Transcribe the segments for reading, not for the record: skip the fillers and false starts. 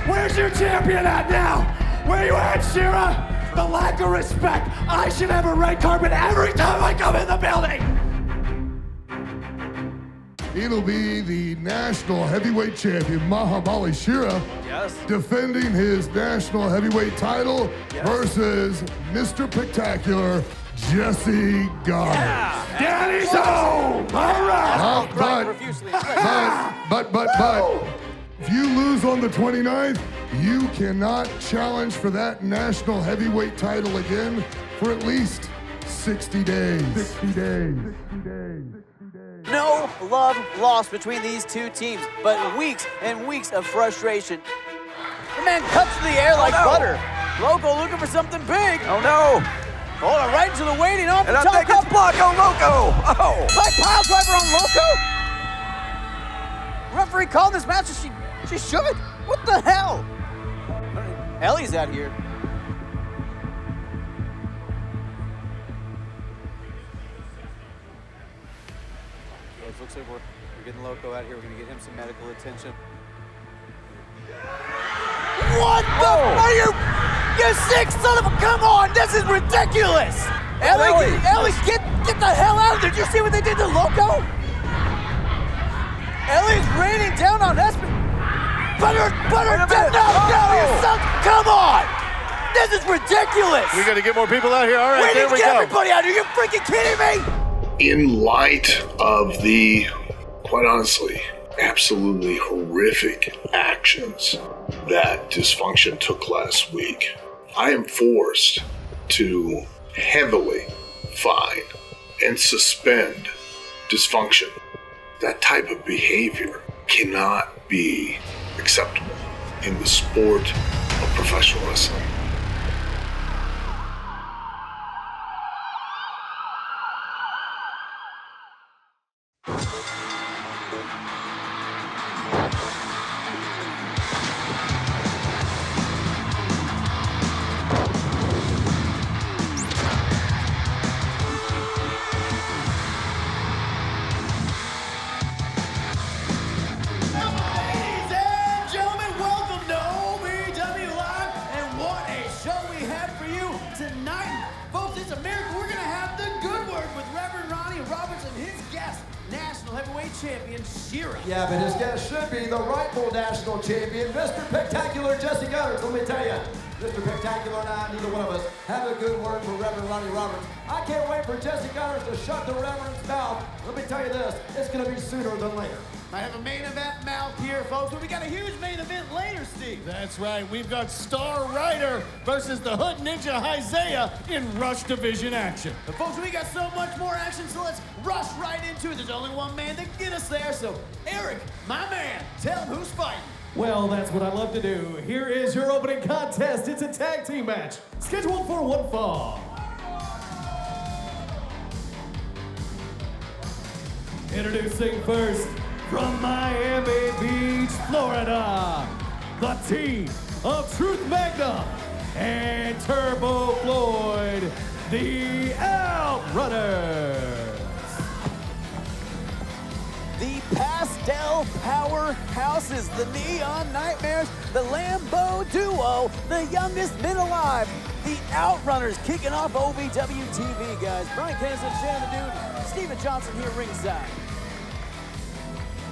Where's your champion at now? Where you at, Shera? The lack of respect. I should have a red carpet every time I come in the building. It'll be the national heavyweight champion, Mahabali Shera, defending his national heavyweight title versus Mr. PEC-Tacular, Jessie Godderz. Daddy's home! All right! But, if you lose on the 29th, you cannot challenge for that national heavyweight title again for at least 60 days. 60 days. No love lost between these two teams, but weeks and weeks of frustration. The man cuts to the air like butter. Loco looking for something big. Oh no! Hold on, right into the waiting off the And I top think it's cup. block on Loco! Oh! By pile driver on Loco? Referee called this match and she shook it? What the hell? Ellie's out here. It looks like we're getting Loco out here. We're gonna get him some medical attention. What the are you sick son of a, come on, this is ridiculous! Ellie, get the hell out of there. Did you see what they did to Loco? Ellie's raining down on Espen. No, you son, come on! This is ridiculous! We gotta get more people out here. All right, there we get go. everybody out here, you freaking kidding me? In light of the, quite honestly, absolutely horrific actions that Dysfunction took last week, I am forced to heavily fine and suspend Dysfunction. That type of behavior cannot be acceptable in the sport of professional wrestling. Ladies and gentlemen, welcome to OVW Live, and what a show we have for you tonight. Folks, it's a miracle. We're going to have the good word with Reverend Ronnie Roberts and his guest, National Heavyweight Champion, Shera. Yeah, but his guest should be the rightful national champion, Mr. PEC-Tacular, Jessie Godderz. Let me tell you, Mr. PEC-Tacular and I, neither one of us, have a good word for Reverend Ronnie Roberts. I can't wait for Jessie Godderz to shut the Reverend's mouth. Let me tell you this, it's going to be sooner than later. I have a main event mouth here, folks, but we got a huge main event later, Steve. That's right. We've got Star Rider versus the Hood Ninja Hy Zaya in Rush Division action. But folks, we got so much more action, so let's rush right into it. There's only one man to get us there, so Eric, my man, tell him who's fighting. Well, that's what I love to do. Here is your opening contest. It's a tag team match, scheduled for one fall. Introducing first, from Miami Beach, Florida, the team of Truth Magna and Turbo Floyd, the OutRunners. The Pastel Powerhouses, the Neon Nightmares, the Lambo Duo, the youngest men alive, the OutRunners kicking off OVW TV, guys. Brian Kennison, Shannon the Dude, Steven Johnson here ringside.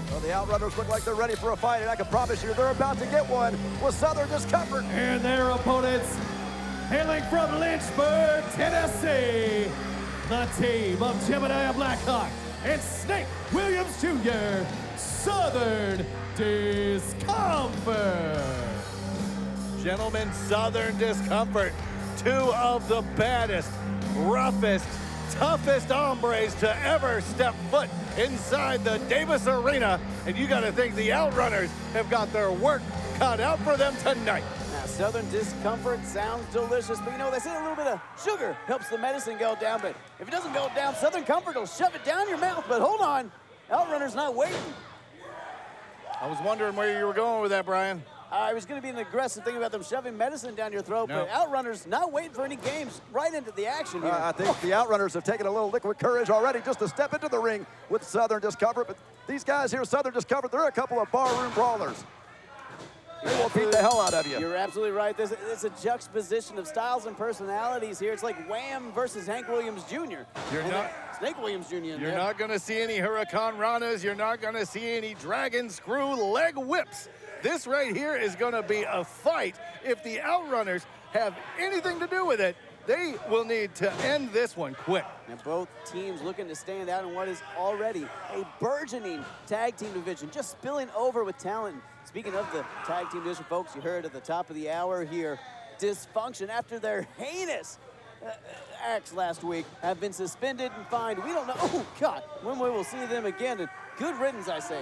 Well, the OutRunners look like they're ready for a fight, and I can promise you they're about to get one with Southern Discomfort. And their opponents, hailing from Lynchburg, Tennessee, the team of Jebediah Blackhawk and Snake Williams Jr., Southern Discomfort. Gentlemen, Southern Discomfort, two of the baddest, roughest, toughest hombres to ever step foot inside the Davis Arena. And you got to think the OutRunners have got their work cut out for them tonight. Now, Southern Discomfort sounds delicious, but you know, they say a little bit of sugar helps the medicine go down, but if it doesn't go down, Southern Comfort will shove it down your mouth. But hold on, OutRunner's not waiting. I was wondering where you were going with that, Brian. I was going to be an aggressive thing about them shoving medicine down your throat, but OutRunners not waiting for any games, right into the action here. I think the OutRunners have taken a little liquid courage already just to step into the ring with Southern Discomfort. But these guys here, Southern Discomfort, they're a couple of barroom brawlers. they will beat the hell out of you. You're absolutely right. It's a juxtaposition of styles and personalities here. It's like Wham versus Hank Williams Jr. Snake Williams Jr. You're not going to see any Huracan Ranas. You're not going to see any Dragon Screw leg whips. This right here is going to be a fight. If the OutRunners have anything to do with it, they will need to end this one quick. And both teams looking to stand out in what is already a burgeoning tag team division, just spilling over with talent. Speaking of the tag team division, folks, you heard at the top of the hour here, Dysfunction, after their heinous acts last week, have been suspended and fined. We don't know, oh God, when we will see them again. And good riddance, I say.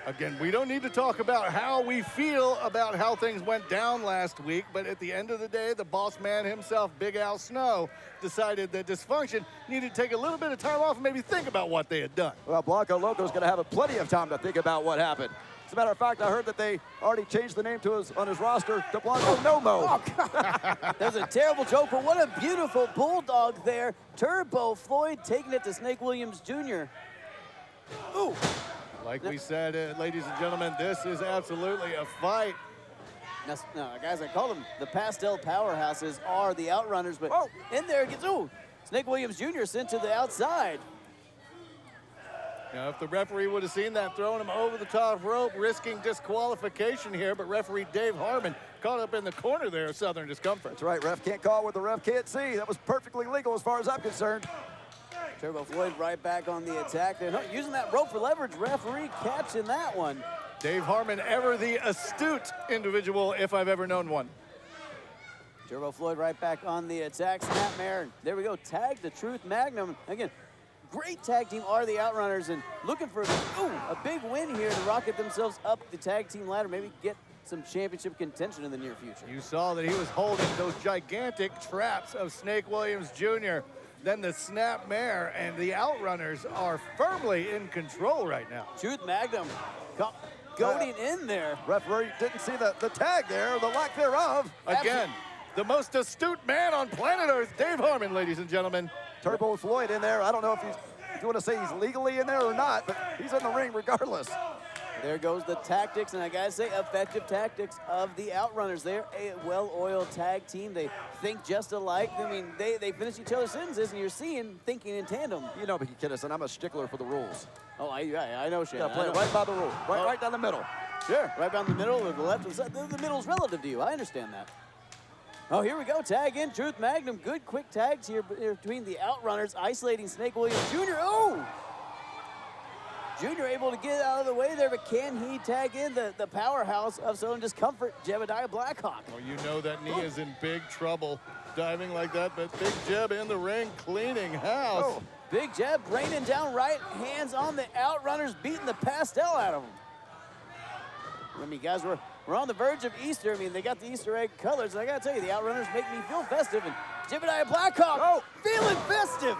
Again, we don't need to talk about how we feel about how things went down last week, but at the end of the day, the boss man himself, Big Al Snow, decided that Dysfunction needed to take a little bit of time off and maybe think about what they had done. Well, Blanco Loco's going to have plenty of time to think about what happened. As a matter of fact, I heard that they already changed the name on his roster to Blanco No-Mo. Oh, God. That was a terrible joke, but what a beautiful bulldog there. Turbo Floyd taking it to Snake Williams Jr. Ooh. Like we said, ladies and gentlemen, this is absolutely a fight. Now, guys, I call them the pastel powerhouses are the OutRunners, but in there it gets, Snake Williams Jr. sent to the outside. Now, if the referee would have seen that, throwing him over the top rope, risking disqualification here, but referee Dave Harmon caught up in the corner there of Southern Discomfort. That's right, ref can't call what the ref can't see. That was perfectly legal as far as I'm concerned. Turbo Floyd right back on the attack. They're using that rope for leverage. Referee catching that one. Dave Harmon, ever the astute individual, if I've ever known one. Turbo Floyd right back on the attack. Snapmare. There we go. Tag the Truth Magnum. Again, great tag team are the OutRunners, and looking for a big win here to rocket themselves up the tag team ladder. Maybe get some championship contention in the near future. You saw that he was holding those gigantic traps of Snake Williams Jr., then the Snapmare, and the OutRunners are firmly in control right now. Truth Magnum goading in there. Referee didn't see the tag there, the lack thereof. Again, the most astute man on planet Earth, Dave Harmon, ladies and gentlemen. Turbo Floyd in there. I don't know if you want to say he's legally in there or not, but he's in the ring regardless. There goes the tactics, and I gotta say, effective tactics of the OutRunners. They're a well-oiled tag team. They think just alike. I mean, they finish each other's sentences, and you're thinking in tandem. You know, Mickey Kinnison, I'm a stickler for the rules. Oh, I know, Shera. You gotta play it right by the rule, right down the middle. Sure, right down the middle or the left. The middle's relative to you. I understand that. Oh, here we go. Tag in, Truth Magnum. Good quick tags here between the OutRunners, isolating Snake Williams Jr. Oh! Junior able to get out of the way there, but can he tag in the powerhouse of Southern Discomfort, Jebediah Blackhawk? Well, you know that knee is in big trouble diving like that, but Big Jeb in the ring cleaning house. Oh, Big Jeb raining down right, hands on the OutRunners, beating the pastel out of them. I mean, guys, we're on the verge of Easter. I mean, they got the Easter egg colors, and I gotta tell you, the OutRunners make me feel festive, and Jebediah Blackhawk feeling festive.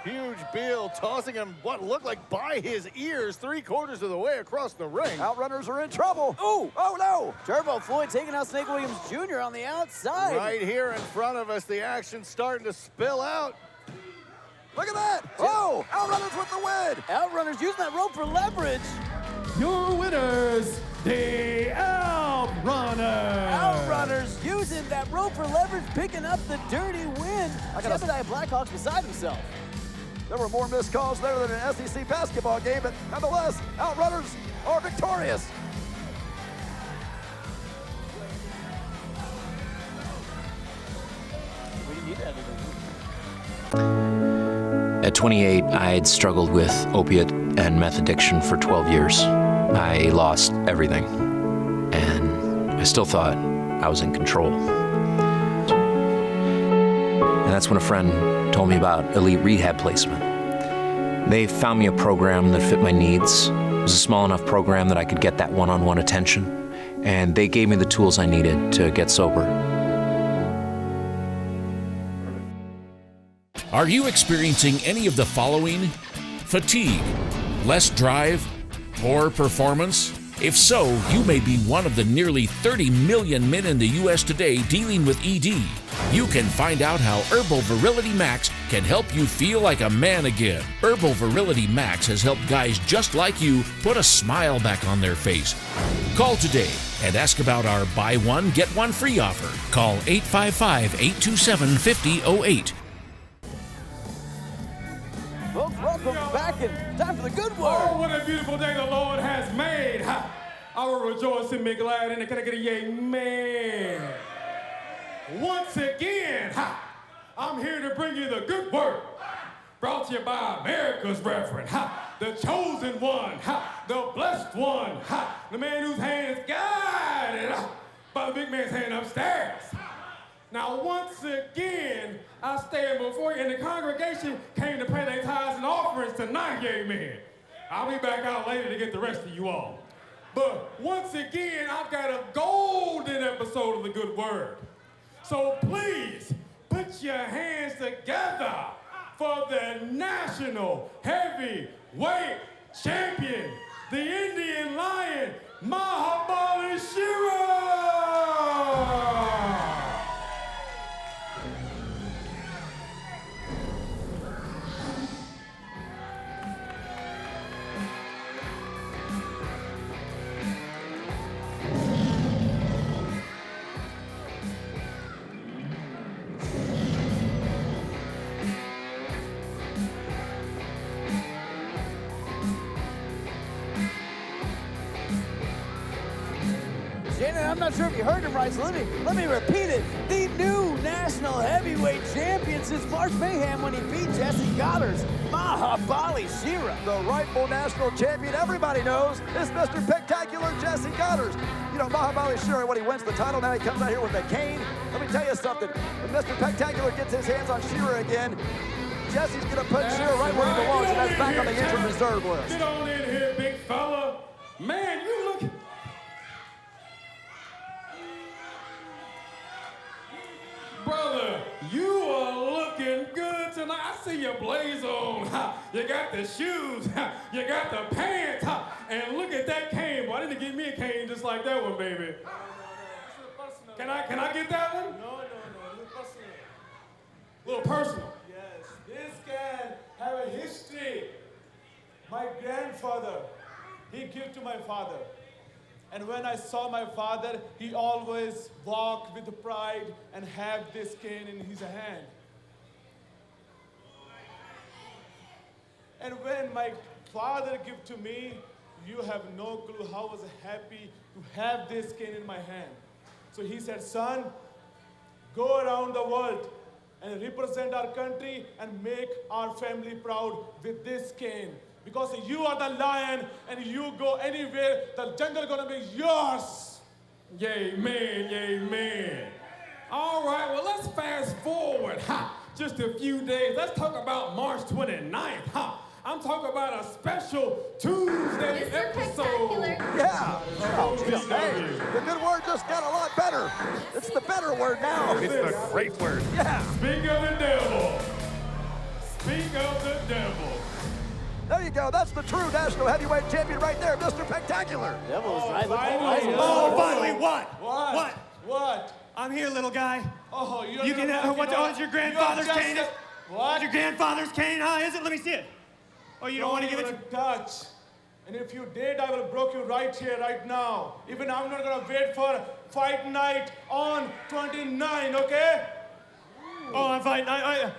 Huge Bill tossing him what looked like by his ears 3/4 of the way across the ring. OutRunners are in trouble. Ooh. Oh, no. Turbo Floyd taking out Snake Williams Jr. on the outside. Right here in front of us, the action's starting to spill out. Look at that. Oh, OutRunners with the win. OutRunners using that rope for leverage. Your winners, the OutRunners. OutRunners using that rope for leverage, picking up the dirty win. Jebediah Blackhawk's beside himself. There were more missed calls there than an SEC basketball game, but nonetheless, OutRunners are victorious. At 28, I had struggled with opiate and meth addiction for 12 years. I lost everything, and I still thought I was in control. And that's when a friend told me about Elite Rehab Placement. They found me a program that fit my needs. It was a small enough program that I could get that one-on-one attention, and they gave me the tools I needed to get sober. Are you experiencing any of the following? Fatigue, less drive, poor performance, If so, you may be one of the nearly 30 million men in the U.S. today dealing with ED. You can find out how Herbal Virility Max can help you feel like a man again. Herbal Virility Max has helped guys just like you put a smile back on their face. Call today and ask about our buy one, get one free offer. Call 855-827-5008. Folks, welcome back and time for the good word. Oh, what a beautiful day the Lord has made. Ha. I will rejoice and be glad in it. Can I get a amen? Once again, ha, I'm here to bring you the good word. Brought to you by America's Reverend, ha, the chosen one, ha, the blessed one, ha, the man whose hand is guided by the big man's hand upstairs. Now, once again, I stand before you, and the congregation came to pay their tithes and offerings tonight, amen. I'll be back out later to get the rest of you all. But once again, I've got a golden episode of the good word. So please, put your hands together for the National Heavyweight Champion, the Indian Lion, Mahabali Shera! I'm not sure if you heard him right, so let me repeat it. The new National Heavyweight Champion since March Mayhem when he beat Jessie Godderz, Mahabali Shera. The rightful national champion everybody knows is Mr. PEC-Tacular Jessie Godderz. You know, Mahabali Shera, when he wins the title, now he comes out here with a cane. Let me tell you something. When Mr. PEC-Tacular gets his hands on Shera again, Jessie's going to put Shera right where he belongs, and that's back on the injured reserve list. Get on in here, big fella. Man, you look... Brother, you are looking good tonight. I see your blazer on. Ha. You got the shoes. Ha. You got the pants. Ha. And look at that cane. Boy, I didn't give me a cane just like that one, baby. Can I get that one? No. Personal. A little personal. Yes. This can have a history. My grandfather, he gave to my father. And when I saw my father, he always walked with pride and have this cane in his hand. And when my father gave to me, you have no clue how I was happy to have this cane in my hand. So he said, son, go around the world and represent our country and make our family proud with this cane. Because you are the lion, and you go anywhere, the jungle gonna be yours. Amen, amen. All right, well, let's fast forward, just a few days. Let's talk about March 29th, I'm talking about a special Tuesday episode. Yeah. Oh, hey, the good word just got a lot better. It's the better word now. It's the great word. Yeah. Speak of the devil. Speak of the devil. There you go. That's the true national heavyweight champion right there, Mr. PEC-Tacular. Devil's right. Oh, finally, what? What? I'm here, little guy. Oh, you can what's your grandfather's cane? What? Your grandfather's cane, huh? Is it? Let me see it. Oh, you don't want to give it to... touch. And if you did, I will break you right here, right now. Even I'm not gonna wait for fight night on 29, okay? Oh, I'm fighting.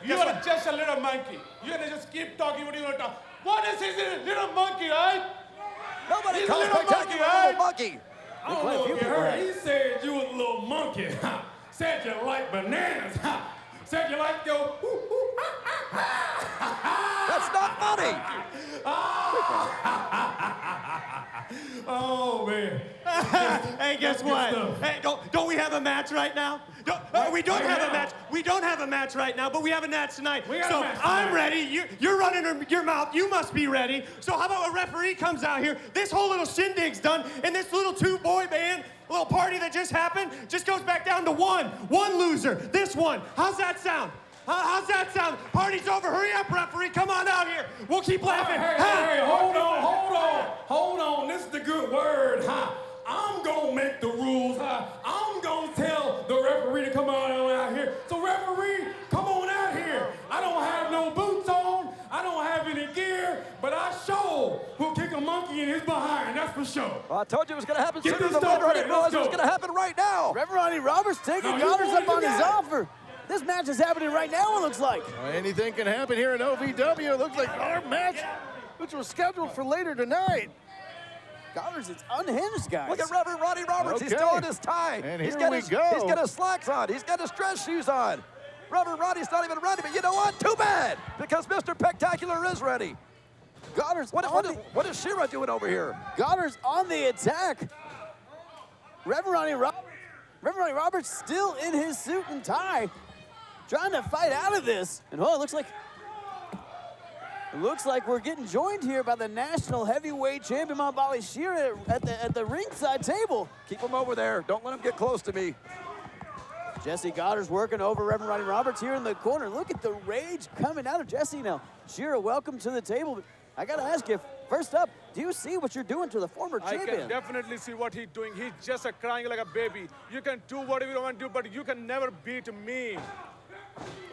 You are just a little monkey. You're gonna just keep talking what you want to talk. What is this little monkey, right? Nobody He's calls a little PEC-Tacular monkey, a little monkey. I don't know if you heard. He said you was a little monkey. Said you like bananas. Said you like to go. That's not funny. Oh man. Hey, guess what? Hey, don't we have a match right now? We don't have a match. We don't have a match right now, but we have a match tonight. So I'm ready. You're running your mouth. You must be ready. So how about a referee comes out here? This whole little shindig's done, and this little two-boy band, little party that just happened, just goes back down to one loser. This one. How's that sound? How's that sound? Party's over. Hurry up, referee. Come on out here. We'll keep laughing. Hey, hold on. This is the good word, huh? I'm gonna make the rules, huh? I'm gonna tell the referee to come on out here. So referee, come on out here. I don't have no boots on. I don't have any gear, but I sure will kick a monkey in his behind, that's for sure. Well, I told you it was going to happen Get sooner this than stuff later. I ready. didn't realize Let's it was go. going to happen right now. Reverend Ronnie Roberts taking Godderz up on his offer. This match is happening right now, it looks like. Anything can happen here in OVW. It looks like our match, which was scheduled for later tonight. Godderz is unhinged, guys. Look at Reverend Ronnie Roberts. He's still in his tie. And He's here got we his, go. He's got his slacks on. He's got his dress shoes on. Reverend Ronnie's not even ready, but you know what? Too bad, because Mr. PEC-Tacular is ready. Godderz, what is Shera doing over here? Godderz on the attack. Reverend Ronnie Roberts still in his suit and tie, trying to fight out of this. And oh, it looks like we're getting joined here by the national heavyweight champion Mahabali Shera at the ringside table. Keep him over there. Don't let him get close to me. Jessie Godderz working over Reverend Ronnie Roberts here in the corner. Look at the rage coming out of Jessie now. Shera, welcome to the table. I gotta ask you, first up, do you see what you're doing to the former champion? I can definitely see what he's doing. He's just crying like a baby. You can do whatever you want to do, but you can never beat me.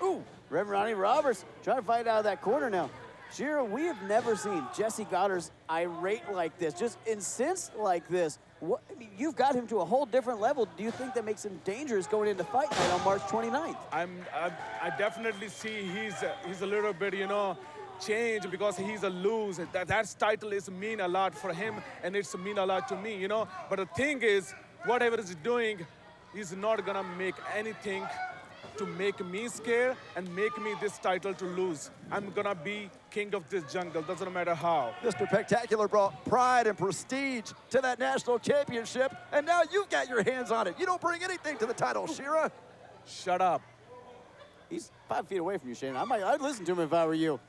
Ooh, Reverend Ronnie Roberts trying to fight out of that corner now. Shera, we have never seen Jessie Godderz irate like this, just incensed like this. What, I mean, you've got him to a whole different level. Do you think that makes him dangerous going into Fight Night on March 29th? I definitely see he's a little bit, changed because he's a loser. That title is mean a lot for him, and it's mean a lot to me, But the thing is, whatever he's doing, he's not gonna make anything to make me scared and make me this title to lose. I'm gonna be king of this jungle, doesn't matter how. Mr. PEC-Tacular brought pride and prestige to that national championship, and now you've got your hands on it. You don't bring anything to the title, Shera. Shut up. He's 5 feet away from you, Shane. I'd listen to him if I were you.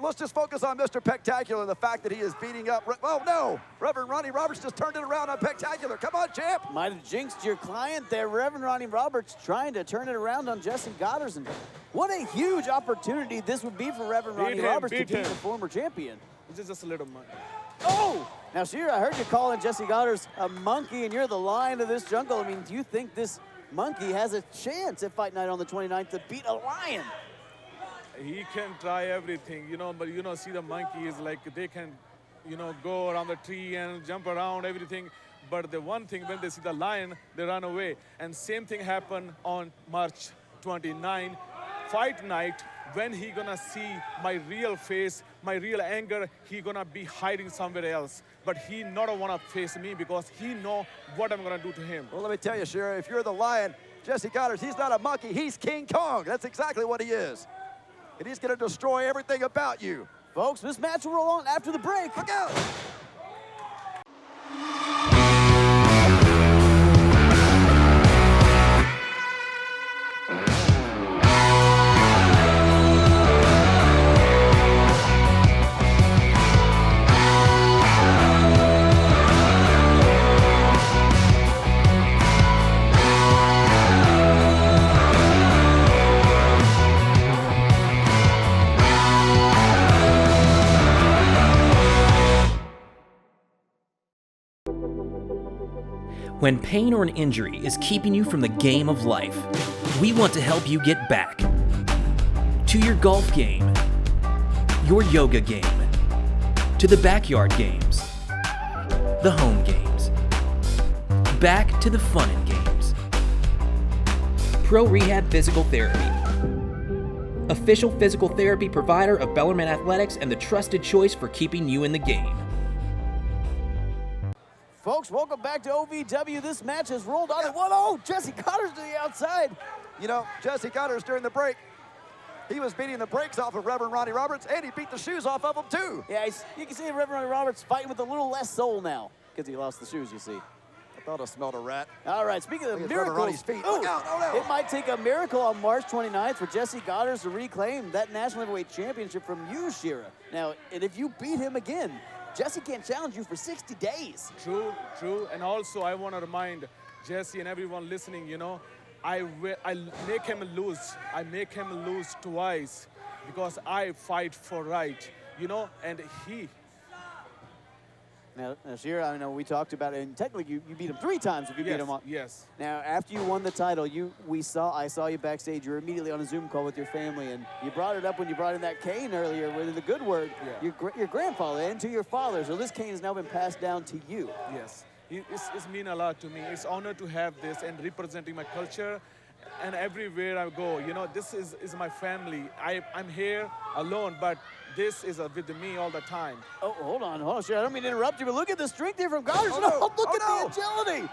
Let's just focus on Mr. PEC-Tacular, the fact that he is beating up. Oh, no. Reverend Ronnie Roberts just turned it around on PEC-Tacular. Come on, champ. Might have jinxed your client there. Reverend Ronnie Roberts trying to turn it around on Jessie Godderz. And what a huge opportunity this would be for Reverend Ronnie Roberts to beat the former champion. This is just a little monkey. Oh! Now, Shera, I heard you calling Jessie Godderz a monkey, and you're the lion of this jungle. I mean, do you think this monkey has a chance at Fight Night on the 29th to beat a lion? He can try everything, but see the monkey is like they can, go around the tree and jump around everything. But the one thing, when they see the lion, they run away. And same thing happened on March 29, Fight Night, when he gonna see my real face, my real anger, he gonna be hiding somewhere else. But he not wanna face me because he know what I'm gonna do to him. Well, let me tell you, Shera, if you're the lion, Jessie Godderz, he's not a monkey, he's King Kong. That's exactly what he is. And he's going to destroy everything about you. Folks, this match will roll on after the break. Look out! When pain or an injury is keeping you from the game of life, we want to help you get back to your golf game, your yoga game, to the backyard games, the home games, back to the fun and games. Pro Rehab Physical Therapy, official physical therapy provider of Bellarmine Athletics and the trusted choice for keeping you in the game. Folks, welcome back to OVW. This match has rolled on. Oh, Jessie Godderz to the outside. Jessie Godderz during the break, he was beating the brakes off of Reverend Ronnie Roberts, and he beat the shoes off of him, too. Yeah, you can see Reverend Ronnie Roberts fighting with a little less soul now because he lost the shoes, you see. I thought I smelled a rat. All right, speaking of miracles, Ronnie's feet. Look out, oh, no. It might take a miracle on March 29th for Jessie Godderz to reclaim that National Heavyweight Championship from you, Shera. Now, and if you beat him again, Jessie can't challenge you for 60 days. True. And also, I want to remind Jessie and everyone listening, I make him lose. I make him lose twice because I fight for right, you know, and he. Now, Shera, I know we talked about it, and technically you beat him 3 times if you beat him on. Yes. Now, after you won the title, I saw you backstage. You were immediately on a Zoom call with your family, and you brought it up when you brought in that cane earlier with the good word. Yeah. Your grandfather and to your father. So this cane has now been passed down to you. Yes. It's mean a lot to me. It's honor to have this and representing my culture. And everywhere I go, you know, this is my family. I'm here alone, but this is with me all the time. Oh, hold on, Shera. I don't mean to interrupt you, but look at the strength here from Godderz. Oh, no. Look at the agility.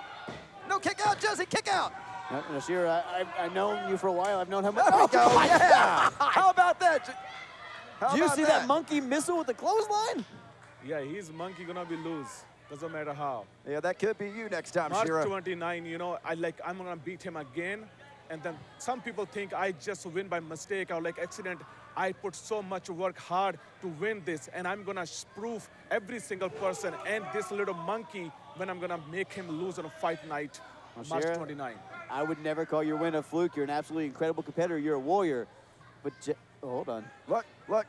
No, kick out, Jesse, kick out. Now, Shera, I've known you for a while. I've known how much. There we go, yeah. How about that? Did you see that monkey missile with the clothesline? Yeah, he's monkey gonna be lose. Doesn't matter how. Yeah, that could be you next time, March Shera. 29, you know, I'm gonna beat him again. And then some people think I just win by mistake or like accident. I put so much work hard to win this, and I'm gonna prove every single person and this little monkey when I'm gonna make him lose on a fight night, March Shera, 29. I would never call your win a fluke. You're an absolutely incredible competitor. You're a warrior. But hold on. Look,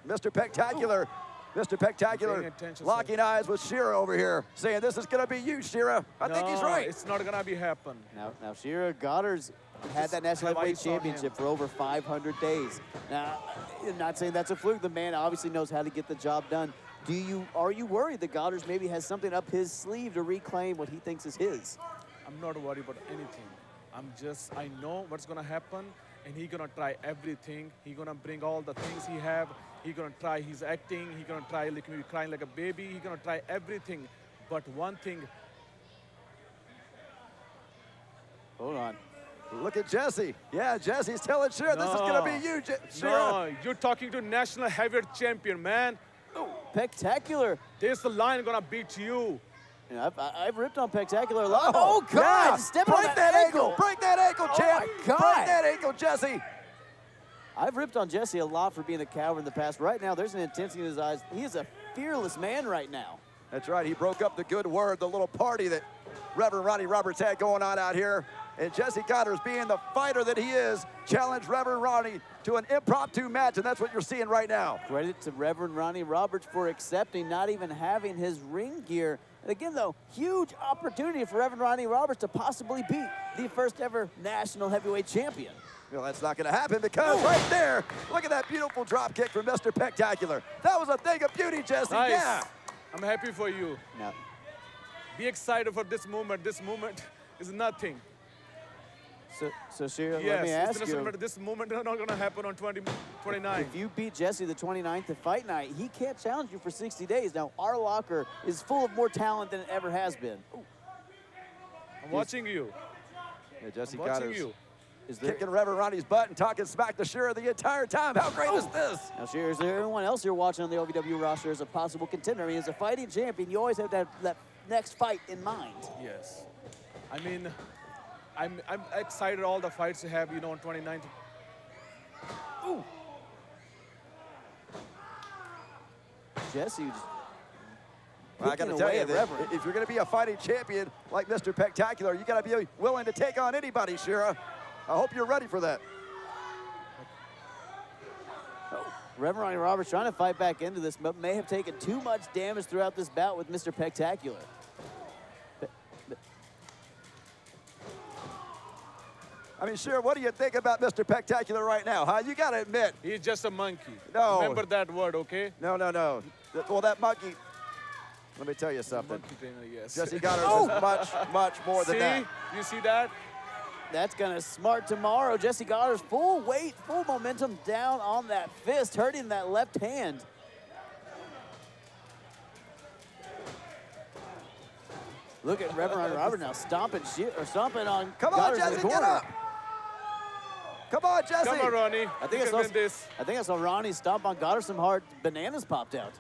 Mr. Spectacular. Mr. Spectacular locking eyes with Shera over here, saying this is gonna be you, Shera. I think he's right. It's not gonna be happen. Now Shera Godderz had that national heavyweight championship for over 500 days. Now, I'm not saying that's a fluke. The man obviously knows how to get the job done. Are you worried that Godderz maybe has something up his sleeve to reclaim what he thinks is his? I'm not worried about anything. I know what's gonna happen, and he's gonna try everything. He's gonna bring all the things he have. He's gonna try his acting. He's gonna try like maybe crying like a baby. He's gonna try everything. But one thing. Hold on. Look at Jesse. Yeah, Jesse's telling Shera this is going to be you, Shera. No, you're talking to national heavyweight champion, man. Spectacular. This the line gonna beat you. Yeah, I've ripped on Spectacular a lot. Oh, God. yeah. Step Break on that ankle. Break that ankle, champ. My God. Break that ankle, Jesse. I've ripped on Jesse a lot for being a coward in the past. Right now, there's an intensity in his eyes. He is a fearless man right now. That's right. He broke up the good word, the little party that Reverend Ronnie Roberts had going on out here. And Jessie Godderz, being the fighter that he is, challenged Reverend Ronnie to an impromptu match, and that's what you're seeing right now. Credit to Reverend Ronnie Roberts for accepting, not even having his ring gear. And again, though, huge opportunity for Reverend Ronnie Roberts to possibly beat the first ever national heavyweight champion. Well, that's not going to happen because right there, look at that beautiful drop kick from Mr. Spectacular. That was a thing of beauty, Jesse. Nice. Yeah. I'm happy for you. No. Be excited for this moment. This moment is nothing. So Shera, yes, let me ask you. This moment is not going to happen on 29. If you beat Jesse the 29th at Fight Night, he can't challenge you for 60 days. Now, our locker is full of more talent than it ever has been. I'm watching you. Yeah, Jessie Godderz is kicking Reverend Ronnie's butt and talking smack to Shera the entire time. How great is this? Now, Shera, is there anyone else you're watching on the OVW roster as a possible contender? I mean, as a fighting champion, you always have to have that next fight in mind. Yes. I mean, I'm excited all the fights to have, you know, on 29th. Ooh. Jesse just well, I got to tell you that if you're going to be a fighting champion like Mr. Spectacular, you got to be willing to take on anybody, Shera. I hope you're ready for that. Reverend Ronnie Roberts trying to fight back into this, but may have taken too much damage throughout this bout with Mr. Spectacular. I mean, Shera, what do you think about Mr. Spectacular right now, huh? You got to admit. He's just a monkey. No. Remember that word, okay? No. Well, that monkey, let me tell you something. Monkey trainer, yes. Jessie Godderz is much, much more than that. You see that? That's going to smart tomorrow. Jessie Godderz, full weight, full momentum down on that fist, hurting that left hand. Look at Reverend Ronnie Roberts now stomping on Come on, Godderz Jesse, get up. Come on, Jesse. Come on, Ronnie. I think I saw Ronnie stomp on Godderz. Some hard bananas popped out.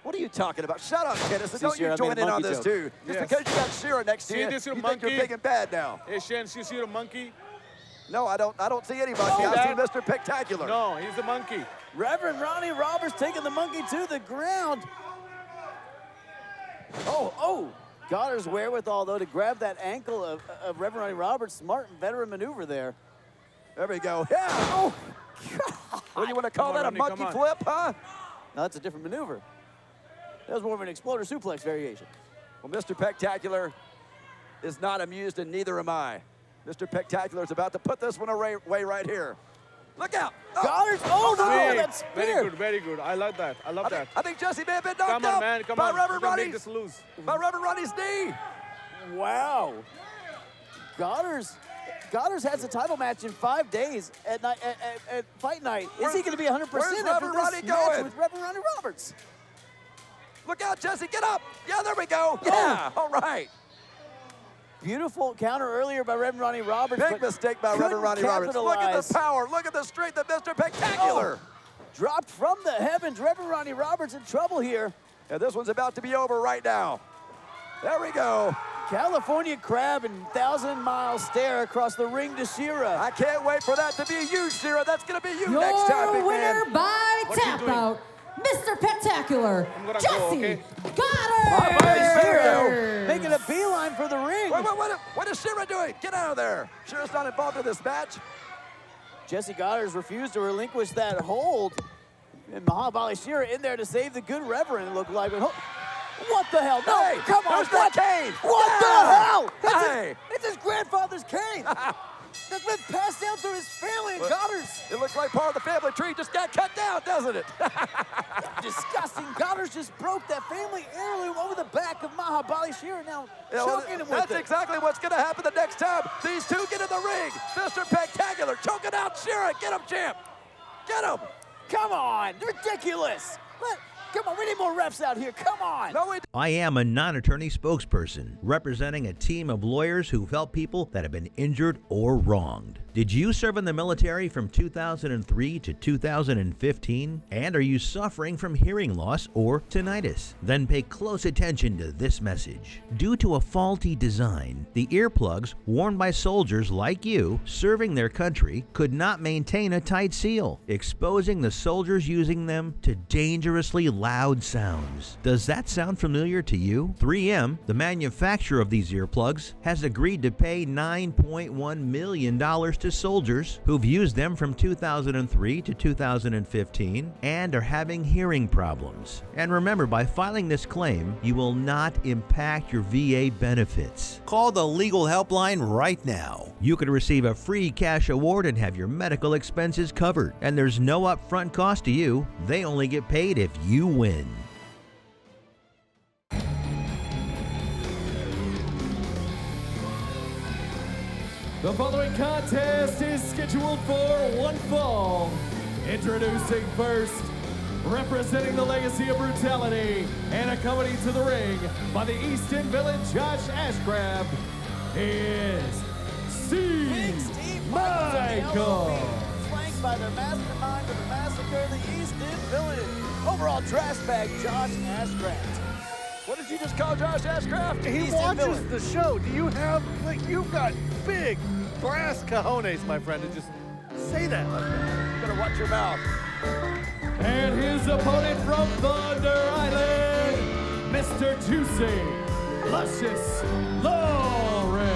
What are you talking about? Shut up, Kenneth. Don't you join in on this, too. Just because you got Shera next to you, you think you're big and bad now. Hey, Shane, you see the monkey? No, I don't see any monkey. I see Mr. Spectacular. No, he's the monkey. Reverend Ronnie Roberts taking the monkey to the ground. Oh. Godderz wherewithal, though, to grab that ankle of Reverend Ronnie Roberts. Smart veteran maneuver there. There we go. Yeah. Oh, God. What do you want to call that, a monkey flip, huh? No, that's a different maneuver. That was more of an exploder suplex variation. Well, Mr. PEC-Tacular is not amused, and neither am I. Mr. PEC-Tacular is about to put this one away right here. Look out! Godderz! Oh, no, that's very good, very good. I like that. I love that. I think Jessie may have been knocked Come out on, man. Come by on. Reverend Ronnie. Make this loose. By Reverend Ronnie's knee. Wow. Godderz has a title match in 5 days at Fight Night. Is he going to be 100% after Reverend Ronnie this match going? with Reverend Ronnie Roberts? Look out, Jessie, get up. Yeah, there we go. Yeah, all right. Beautiful counter earlier by Reverend Ronnie Roberts. Big mistake by Reverend Ronnie Roberts. Look at the power. Look at the strength of Mr. PEC-Tacular. Dropped from the heavens. Reverend Ronnie Roberts in trouble here. And this one's about to be over right now. There we go. California Crab and 1,000-mile stare across the ring to Shera. I can't wait for that to be you, Shera. That's going to be you Your next time, big winner man. by tap out, Mr. PEC-Tacular, Jessie Godderz. Mahabali Shera making a beeline for the ring. What is Shera doing? Get out of there. Shera's not involved in this match. Jessie Godderz refused to relinquish that hold. And Mahabali Shera in there to save the good Reverend, it looked like. What the hell? No, hey, come on. There's that cane. What the hell? Hey. It's his grandfather's cane. That's been passed down through his family and Godderz. It looks like part of the family tree just got cut down, doesn't it? Disgusting. Godderz just broke that family heirloom over the back of Mahabali Shera. Now choking him with That's it. exactly what's going to happen the next time these two get in the ring. Mr. PEC-Tacular choking out Shera. Get him, champ. Get him. Come on. Ridiculous. Come on, we need more refs out here. Come on. No, we I am a non-attorney spokesperson representing a team of lawyers who've helped people that have been injured or wronged. Did you serve in the military from 2003 to 2015? And are you suffering from hearing loss or tinnitus? Then pay close attention to this message. Due to a faulty design, the earplugs worn by soldiers like you serving their country could not maintain a tight seal, exposing the soldiers using them to dangerously loud sounds. Does that sound familiar to you? 3M, the manufacturer of these earplugs, has agreed to pay $9.1 million to soldiers who've used them from 2003 to 2015 and are having hearing problems. And remember, by filing this claim, you will not impact your VA benefits. Call the legal helpline right now. You could receive a free cash award and have your medical expenses covered. And there's no upfront cost to you. They only get paid if you win. The following contest is scheduled for one fall. Introducing first, representing the legacy of Brutality and accompanied to the ring by the Easton Village Josh Ashcraft is Steve Michael. Flanked by the mastermind of the massacre, the Easton Village. Overall trash bag, Josh Ashcraft. What did you just call Josh Ashcraft? He watches the show. Do you have, you've got big brass cojones, my friend, to just say that like that. You better watch your mouth. And his opponent from Thunder Island, Mr. Juicy, Luscious Lawrence.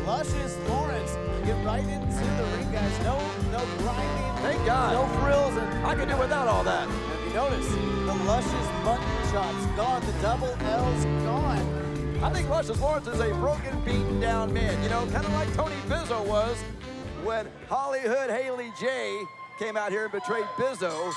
Luscious Lawrence, get right into the ring, guys. No grinding. Thank God. No frills. And I could do without all that. if you notice, the Luscious button shots gone. The double L's gone. I think Luscious Lawrence is a broken, beaten down man. You know, kind of like Tony Bizzo was when Hollywood Haley J came out here and betrayed Bizzo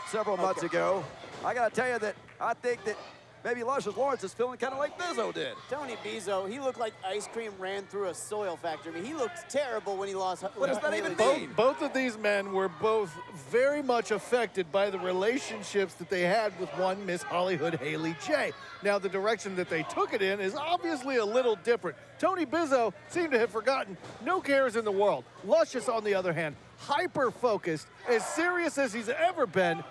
several months ago. I got to tell you that I think that maybe Luscious Lawrence is feeling kind of like Bizzo did. Tony Bizzo, he looked like ice cream ran through a soil factory. I mean, he looked terrible when he lost. What does that even mean? Both of these men were both very much affected by the relationships that they had with one Miss Hollywood Haley J. Now, the direction that they took it in is obviously a little different. Tony Bizzo seemed to have forgotten no cares in the world. Luscious, on the other hand, hyper-focused, as serious as he's ever been,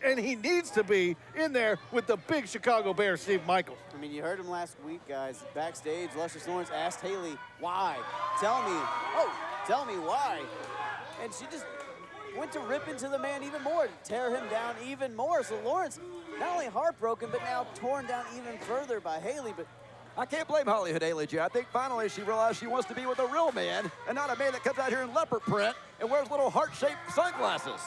and he needs to be in there with the big Chicago Bear, Steve Michaels. I mean, you heard him last week, guys. Backstage, Luscious Lawrence asked Haley, why? Tell me why. And she just went to rip into the man even more, to tear him down even more. So Lawrence, not only heartbroken, but now torn down even further by Haley. But I can't blame Hollywood Haley J. I think finally she realized she wants to be with a real man and not a man that comes out here in leopard print and wears little heart-shaped sunglasses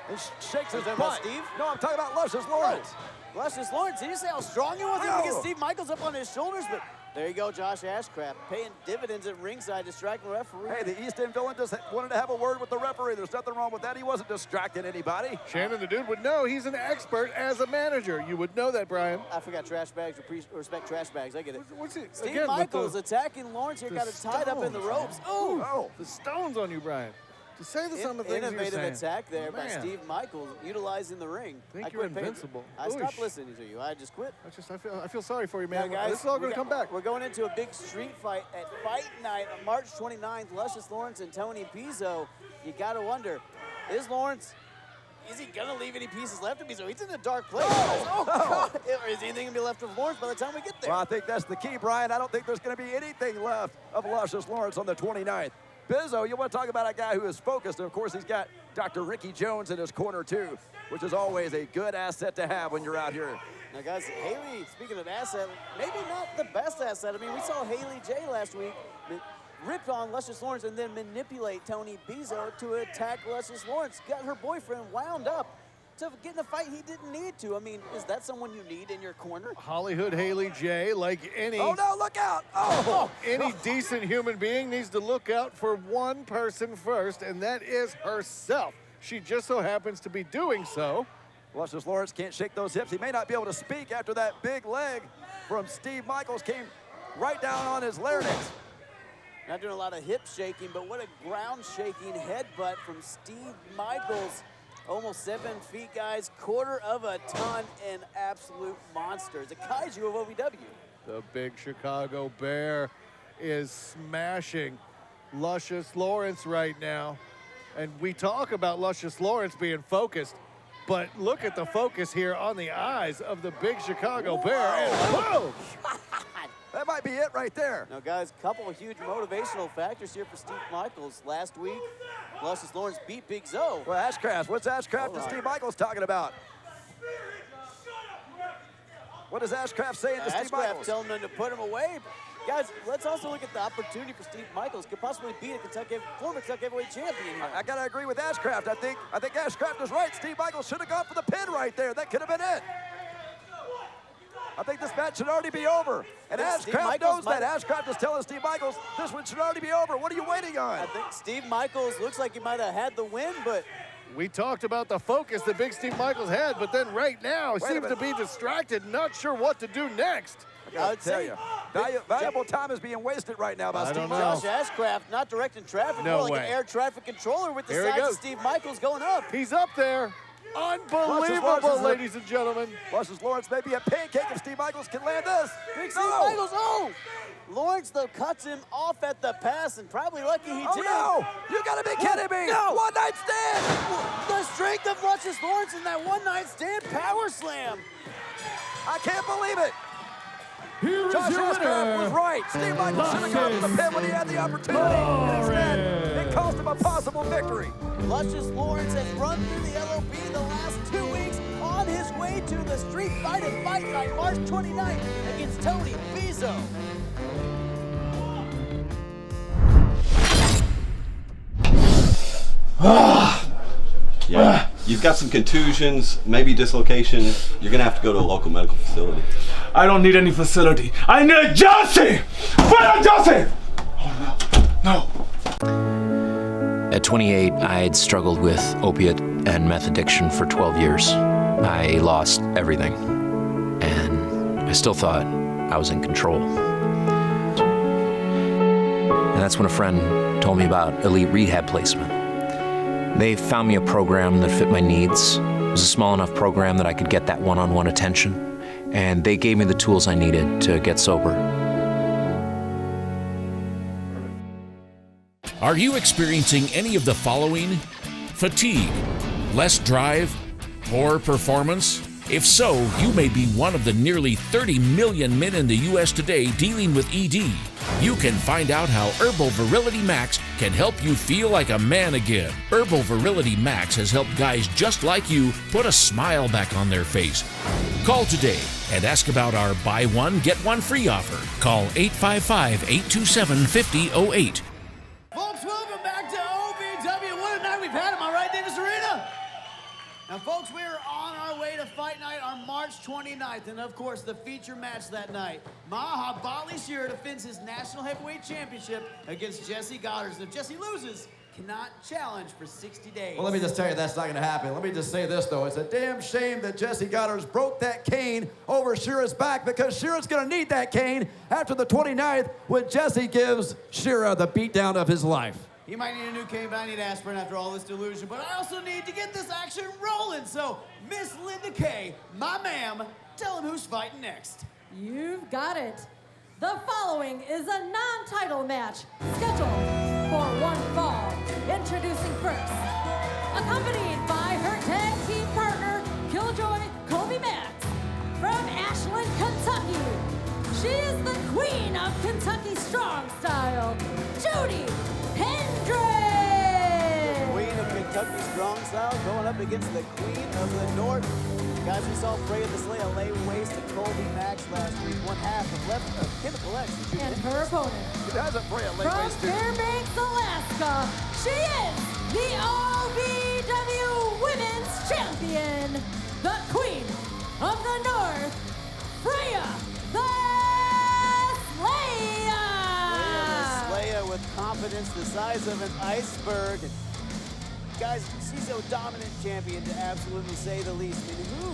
and shakes his butt. Steve? No, I'm talking about Luscious Lawrence. Luscious Lawrence, did you say how strong he was? He can get Steve Michaels up on his shoulders, but there you go, Josh Ashcraft, paying dividends at ringside, distracting the referee. Hey, the East End villain just wanted to have a word with the referee. There's nothing wrong with that. He wasn't distracting anybody. Shannon, the dude, would know. He's an expert as a manager. You would know that, Brian. I forgot trash bags. Respect trash bags. I get it. What's it? Steve Again, Michaels attacking Lawrence here, got it tied up in the ropes. Oh, the stones on you, Brian. To say the some of the things you're saying. Innovative attack there by Steve Michaels, utilizing the ring. I think you're invincible. I stopped listening to you. I just quit. I feel sorry for you, man. Now, guys, this is all going to come back. We're going into a big street fight at Fight Night on March 29th. Luscious Lawrence and Tony Pizzo. You got to wonder, is Lawrence, is he going to leave any pieces left of Pizzo? He's in a dark place. God. Or is anything going to be left of Lawrence by the time we get there? Well, I think that's the key, Brian. I don't think there's going to be anything left of Luscious Lawrence on the 29th. Pizzo, you want to talk about a guy who is focused, and of course he's got Dr. Ricky Jones in his corner too, which is always a good asset to have when you're out here. Now guys, Haley, speaking of asset, maybe not the best asset. I mean, we saw Haley J last week rip on Luscious Lawrence and then manipulate Tony Pizzo to attack Luscious Lawrence. Got her boyfriend wound up to get in a fight he didn't need to. I mean, is that someone you need in your corner? Hollywood Haley J, like any... Oh, no, look out! Any decent human being needs to look out for one person first, and that is herself. She just so happens to be doing so. Luscious Lawrence can't shake those hips. He may not be able to speak after that big leg from Steve Michaels came right down on his larynx. Not doing a lot of hip shaking, but what a ground-shaking headbutt from Steve Michaels. Almost 7 feet, guys, quarter of a ton, an absolute monster. The kaiju of OVW. The big Chicago Bear is smashing Luscious Lawrence right now. And we talk about Luscious Lawrence being focused, but look at the focus here on the eyes of the big Chicago Bear. And whoa! That might be it right there. Now, guys, a couple of huge motivational factors here for Steve Michaels. Last week, Luscious Lawrence beat Big Zoe. Well, Ashcraft, what's Ashcraft and Steve Michaels talking about? What is Ashcraft saying to Steve Michaels? Ashcraft telling him to put him away. Guys, let's also look at the opportunity for Steve Michaels. Could possibly beat a former Kentucky heavyweight champion here. I gotta agree with Ashcraft. I think Ashcraft is right. Steve Michaels should have gone for the pin right there. That could have been it. I think this match should already be over. And Ashcraft knows that. Ashcraft is telling Steve Michaels, this one should already be over. What are you waiting on? I think Steve Michaels looks like he might have had the win, but... We talked about the focus that big Steve Michaels had, but then right now he seems to be distracted, not sure what to do next. I would tell you, valuable time is being wasted right now by Steve Josh Michaels. Ashcraft not directing traffic, more like an air traffic controller with the size of Steve Michaels going up. He's up there. Unbelievable, ladies and gentlemen. Luscious Lawrence may be a pancake if Steve Michaels can land this. Big Steve Michaels, Lawrence, though, cuts him off at the pass, and probably lucky he did. No! You gotta be kidding me! No! One night stand! The strength of Luscious Lawrence in that one night stand power slam. I can't believe it. Here Josh Ashcraft was right. Steve Michaels should have gone to the pin when he had the opportunity. Instead, it cost him a possible victory. Luscious Lawrence has run through the LOB the last 2 weeks on his way to the street fight at Fight Night, March 29th against Tony Pizzo. Yeah, you've got some contusions, maybe dislocation. You're gonna have to go to a local medical facility. I don't need any facility. I need Jessie! Where is Jessie? Oh no. At 28, I had struggled with opiate and meth addiction for 12 years. I lost everything, and I still thought I was in control. And that's when a friend told me about elite rehab placement. They found me a program that fit my needs. It was a small enough program that I could get that one-on-one attention, and they gave me the tools I needed to get sober. Are you experiencing any of the following? Fatigue, less drive, poor performance? If so, you may be one of the nearly 30 million men in the U.S. today dealing with ED. You can find out how Herbal Virility Max can help you feel like a man again. Herbal Virility Max has helped guys just like you put a smile back on their face. Call today and ask about our buy one, get one free offer. Call 855-827-5008. Folks, welcome back to OVW. What a night we've had. Am I right, Davis Arena? Now, folks, we are on our way to Fight Night on March 29th. And, of course, the feature match that night. Mahabali Shera defends his National Heavyweight Championship against Jessie Godderz. And if Jessie loses, cannot challenge for 60 days. Well, let me just tell you, that's not going to happen. Let me just say this, though. It's a damn shame that Jessie Godderz broke that cane over Shera's back, because Shera's going to need that cane after the 29th when Jessie gives Shera the beatdown of his life. He might need a new cane, but I need aspirin after all this delusion. But I also need to get this action rolling. So, Miss Linda Kay, my ma'am, tell him who's fighting next. You've got it. The following is a non-title match scheduled for one fall. Introducing first, accompanied by her tag team partner, Killjoy Kobe Max, from Ashland, Kentucky. She is the queen of Kentucky Strong Style, Judi Hendrix. The queen of Kentucky Strong Style going up against the queen of the North. Guys, we saw Freya the Slaya lay waste to Colby Max last week. One half of Chemical X. And her opponent. From Fairbanks, Alaska, she is the OVW Women's Champion, the Queen of the North, Freya the Slaya. Freya the Slaya with confidence the size of an iceberg. Guys, she's a dominant champion, to absolutely say the least. I mean, who,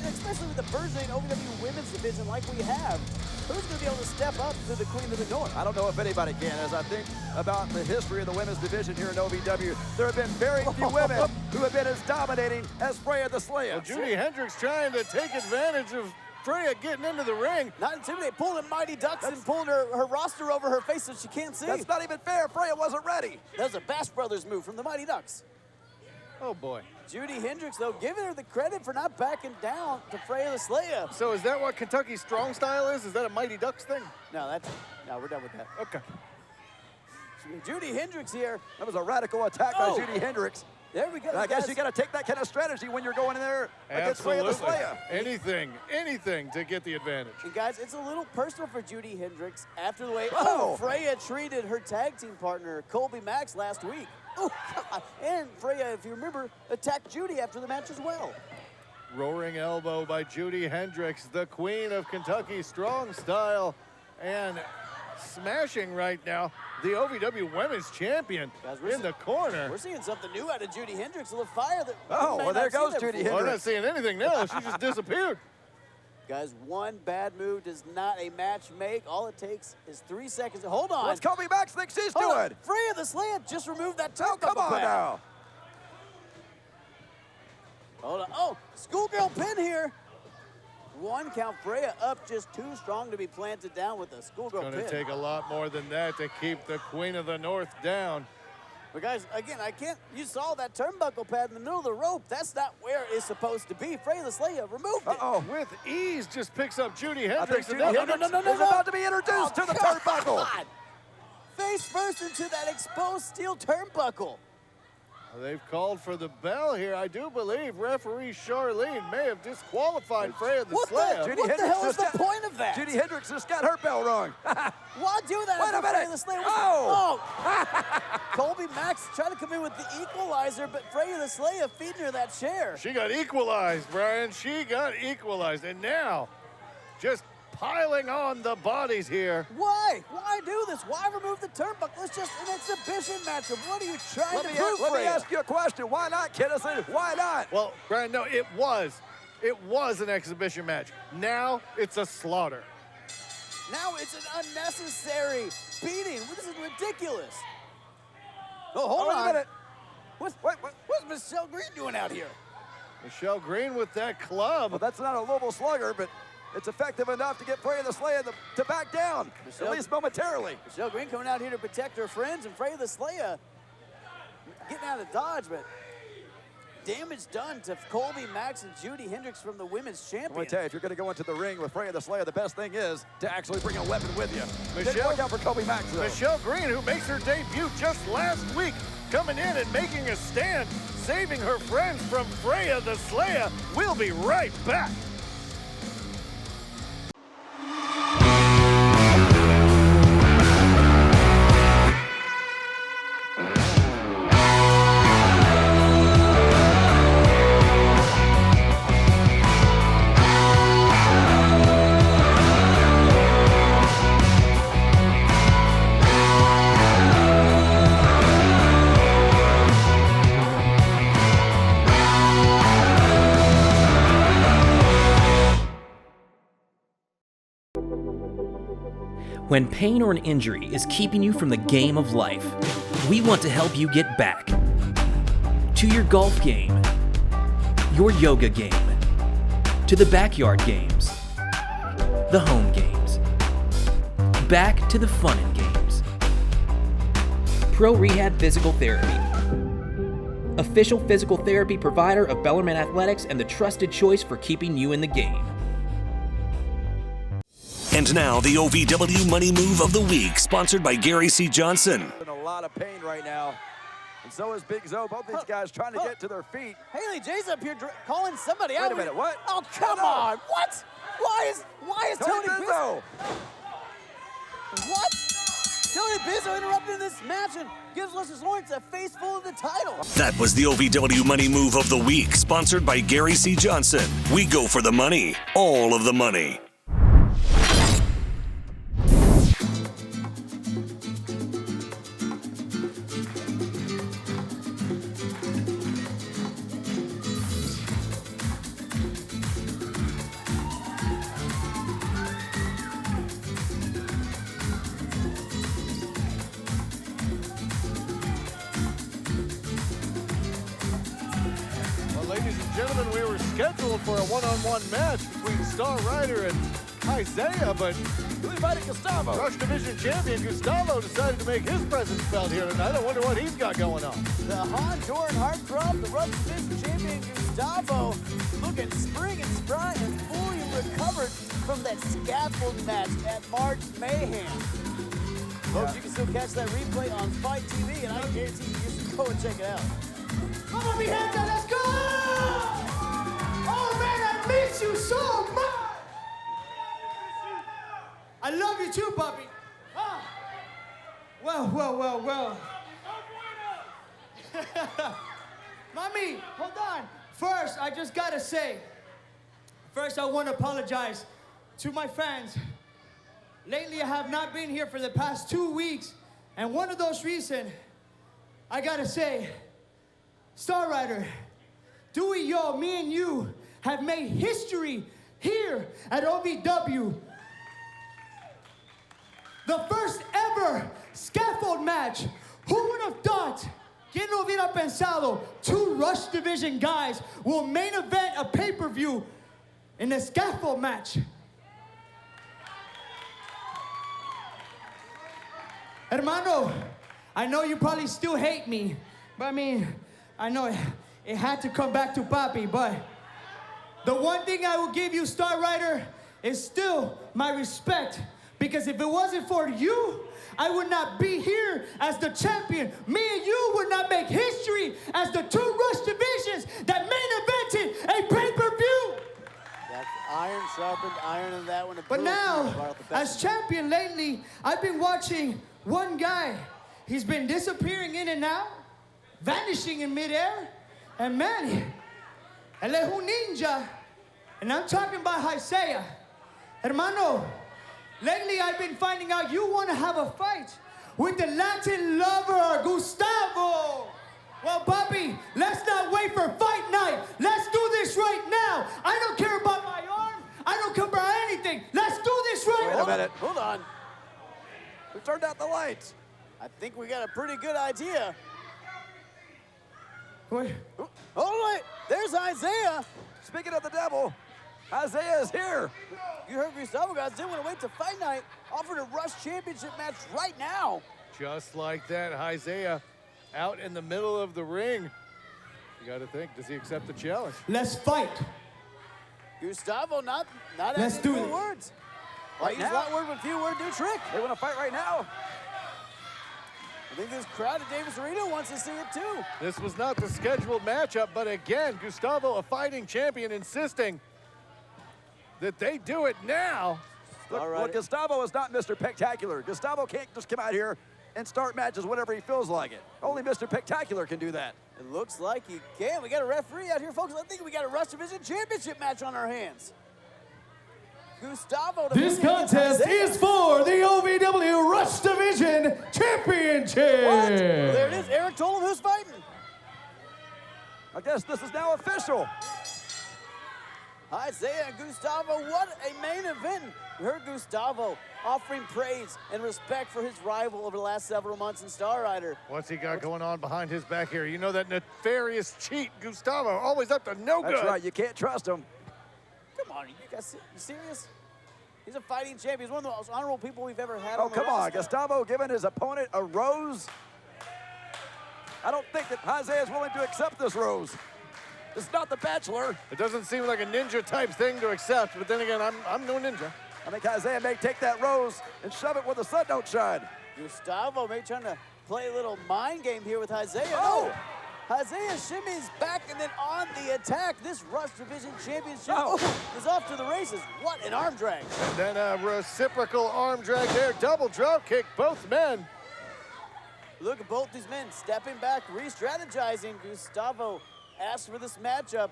especially with the burgeoning OVW Women's Division like we have, who's going to be able to step up to the Queen of the North? I don't know if anybody can. As I think about the history of the women's division here in OVW, there have been very few women who have been as dominating as Freya the Slaya. Well, Judi Hendrix trying to take advantage of Freya getting into the ring. Not intimidated, pulling Mighty Ducks and pulling her roster over her face so she can't see. That's not even fair. Freya wasn't ready. That was a Bash Brothers move from the Mighty Ducks. Oh, boy. Judi Hendrix, though, giving her the credit for not backing down to Freya the Slaya. So is that what Kentucky Strong Style is? Is that a Mighty Ducks thing? No, we're done with that. Okay. Judi Hendrix here. That was a radical attack by Judi Hendrix. There we go. I guess you got to take that kind of strategy when you're going in there against Freya the Slaya. Anything to get the advantage. And guys, it's a little personal for Judi Hendrix after the way Freya treated her tag team partner, Colby Max, last week. Oh, God. And Freya, if you remember, attacked Judi after the match as well. Roaring elbow by Judi Hendrix, the queen of Kentucky Strong Style, and smashing right now the OVW Women's Champion. Guys, in the corner. We're seeing something new out of Judi Hendrix, a little fire that. Oh, well, there goes Judi Hendrix. We're not seeing anything now. She just disappeared. Guys, one bad move does not a match make. All it takes is 3 seconds. Hold on. What's Colby Max think she's doing? Freya the Slaya just removed that turnbuckle. Oh, come on now. Hold on. Oh, schoolgirl pin here. One count. Freya up, just too strong to be planted down with a schoolgirl pin. It's going to take a lot more than that to keep the Queen of the North down. But guys, again, you saw that turnbuckle pad in the middle of the rope. That's not where it's supposed to be. Freya the Slaya removed it. With ease, just picks up Judi Hendrix. I think Judi Hendrix is about to be introduced to the turnbuckle. God. Face first into that exposed steel turnbuckle. They've called for the bell here. I do believe referee Charlene may have disqualified Freya the Slaya. What the hell is the point of that? Judi Hendrix just got her bell rung. Why do that? Wait a minute. Freya the Slaya Colby Max trying to come in with the equalizer, but Freya the Slaya feeding her that chair. She got equalized, Brian. She got equalized. And now, just piling on the bodies here. Why? Why do this? Why remove the turnbuckle? It's just an exhibition matchup. What are you trying to prove, Let me ask you a question. Why not, Kinnison? Why not? Well, Brian, no, it was an exhibition match. Now it's a slaughter. Now it's an unnecessary beating. This is ridiculous. Oh, hold on. a minute. What's Michelle Green doing out here? Michelle Green with that club. Well, that's not a Louisville Slugger, but it's effective enough to get Freya the Slaya to back down, at least momentarily. Michelle Green coming out here to protect her friends, and Freya the Slaya getting out of dodge, but damage done to Colby Max and Judi Hendrix from the Women's Champion. I want to tell you, if you're going to go into the ring with Freya the Slaya, the best thing is to actually bring a weapon with you. Michelle, look out for Colby Max, though. Michelle Green, who makes her debut just last week, coming in and making a stand, saving her friends from Freya the Slaya. We'll be right back. When pain or an injury is keeping you from the game of life, we want to help you get back to your golf game, your yoga game, to the backyard games, the home games, back to the fun and games. Pro Rehab Physical Therapy, official physical therapy provider of Bellarmine Athletics and the trusted choice for keeping you in the game. And now, the OVW Money Move of the Week, sponsored by Gary C. Johnson. In a lot of pain right now, and so is Big Zo. Both these guys trying to get to their feet. Haley J's up here calling somebody out. Wait a minute, what? Oh, come on. What? Why is Tony Bizzo? What? Tony Bizzo interrupted this match and gives Luscious Lawrence a face full of the title. That was the OVW Money Move of the Week, sponsored by Gary C. Johnson. We go for the money, all of the money. Gentlemen, we were scheduled for a one-on-one match between Star Rider and Hy Zaya, but who invited Gustavo? Rush Division Champion Gustavo decided to make his presence felt here tonight. I wonder what he's got going on. The Honduran heartthrob, the Rush Division Champion Gustavo, looking spring and spry and fully recovered from that scaffold match at March Mayhem. Folks, you can still catch that replay on Fight TV, and I guarantee you should go and check it out. Come on, behind that, let's go! Oh man, I miss you so much! I love you too, puppy. Ah. Well. Mommy, hold on. First, I just gotta say, I want to apologize to my fans. Lately, I have not been here for the past 2 weeks, and one of those reasons, I gotta say, Star Rider, Dewey, yo, me and you have made history here at OVW. The first ever scaffold match. Who would have thought? ¿Quién lo hubiera pensado? Two Rush Division guys will main event a pay-per-view in a scaffold match. Hermano, I know you probably still hate me, but I mean, I know it had to come back to Papi, but the one thing I will give you, Star Rider, is still my respect. Because if it wasn't for you, I would not be here as the champion. Me and you would not make history as the two Rush divisions that main evented a pay-per-view. That's iron sharpened iron in that one. But now, as champion lately, I've been watching one guy. He's been disappearing in and out, vanishing in midair, and man, él es un ninja, and I'm talking about Hy Zaya. Hermano, lately I've been finding out you want to have a fight with the Latin lover, Gustavo. Well, Papi, let's not wait for fight night. Let's do this right now. I don't care about my arm. I don't care about anything. Let's do this right now. Wait a minute. Hold on. We turned out the lights. I think we got a pretty good idea. Wait. Oh, wait. There's Hy Zaya. Speaking of the devil, Hy Zaya is here. You heard Gustavo, guys. Didn't want to wait to fight night. Offered a Rush Championship match right now. Just like that, Hy Zaya out in the middle of the ring. You got to think, does he accept the challenge? Let's fight. Gustavo not Let's asking do for it. words. Right Use now? a lot word with few word, do trick. They want to fight right now. I think this crowd at Davis Arena wants to see it too. This was not the scheduled matchup, but again, Gustavo, a fighting champion, insisting that they do it now. Look, Gustavo is not Mr. PEC-Tacular. Gustavo can't just come out here and start matches whenever he feels like it. Only Mr. PEC-Tacular can do that. It looks like he can. We got a referee out here, folks. I think we got a Rush Division Championship match on our hands. Gustavo. This contest is for the OVW Rush Division Championship. What? There it is. Eric told him who's fighting. I guess this is now official. Hy Zaya and Gustavo, what a main event. We heard Gustavo offering praise and respect for his rival over the last several months in Star Rider. What's he got going on behind his back here? You know that nefarious cheat, Gustavo, always up to no good. That's right, you can't trust him. Come on, you serious? He's a fighting champion. He's one of the most honorable people we've ever had Oh, on the come on, roster. Gustavo giving his opponent a rose. I don't think that Hy Zaya is willing to accept this rose. It's not the Bachelor. It doesn't seem like a ninja type thing to accept, but then again, I'm no ninja. I think Hy Zaya may take that rose and shove it where the sun don't shine. Gustavo may trying to play a little mind game here with Hy Zaya. Oh! No. Hy Zaya shimmies back and then on the attack. This Rush Division Championship is off to the races. What an arm drag. And then a reciprocal arm drag there. Double drop kick, both men. Look at both these men stepping back, re-strategizing. Gustavo asked for this matchup.